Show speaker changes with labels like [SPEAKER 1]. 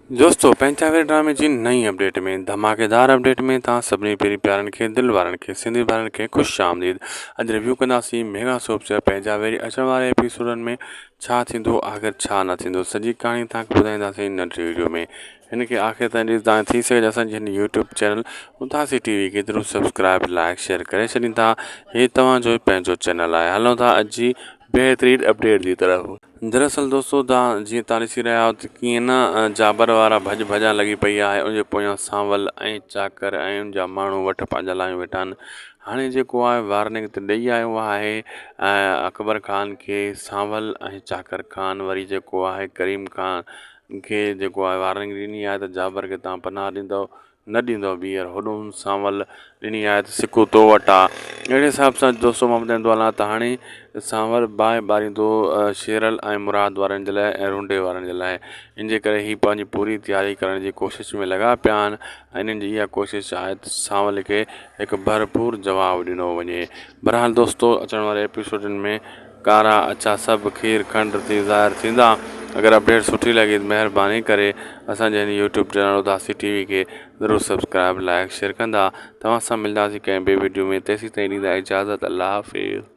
[SPEAKER 1] दोस्तों पंचायत ड्रामे जी नई अपडेट में धमाकेदार अपडेट में तव्हां सभिनी पहिरीं प्यारनि खे दिलि वारनि खे सिंधी भाउरनि खे ख़ुशि आमदीद। अॼु रिव्यू कंदासीं मेगा सोप जा पंहिंजा अचण वारे एपिसोडनि में छा थींदो आख़िर छा न थींदो। सॼी कहाणी तव्हांखे ॿुधाईंदासीं नंढी वीडियो में। हिन खे आख़िर ताईं ॾिसंदा थी सघे असांजे हिन यूट्यूब चैनल उदासी टीवी खे ज़रूरु सब्सक्राइब लाइक शेयर करे छॾींदा। हीअ तव्हांजो पंहिंजो चैनल आहे। हलूं था अॼु जी बेहतरीन अपडेट की तरफ। दरअसल दोस्तों जी तव्हां ॾिसी रहिया आहियो त कीअं न जाबर वारा भॼ भॼा लॻी पई आहे। उनजे पोयां सांवल ऐं चाकर ऐं उनजा माण्हू वटि पंहिंजा लायूं वेठा आहिनि। हाणे जेको आहे वार्निंग त ॾेई आयो आहे अकबर खान खे सांवल ऐं चाकर खान, वरी जेको आहे करीम खान खे जेको आहे वार्निंग ॾिनी आहे त जाबर खे तव्हां पनाह ॾींदव न ॾींदव ॿीहर। होॾो सांवल ॾिनी आहे त सिकू तो वटि आहे। अहिड़े हिसाब सां दोस्तों मां ॿुधाईंदो हलां त हाणे सांवल बाहि ॿारींदो शेरल ऐं मुराद वारनि जे लाइ ऐं रुंडे वारनि जे लाइ। इन जे करे हीअ पंहिंजी पूरी तयारी करण जी कोशिश में लॻा पिया आहिनि ऐं इन्हनि जी इहा कोशिशि आहे त सांवल खे हिकु भरपूर जवाबु ॾिनो वञे। बहरहाल दोस्तों अचण वारे एपिसोडनि में कारा अछा सभु खीर खंड थी ज़ाहिर थींदा। अगरि अपडेट सुठी लॻी त महिरबानी करे असांजे हिन यूट्यूब चैनल उदासी टीवी खे ज़रूरु सब्सक्राइब लाइक शेयर कंदा। तव्हां सां मिलंदासीं कंहिं ॿिए वीडियो में। तेसीं ताईं ॾींदा इजाज़त। अल्लाह हाफ़िज़।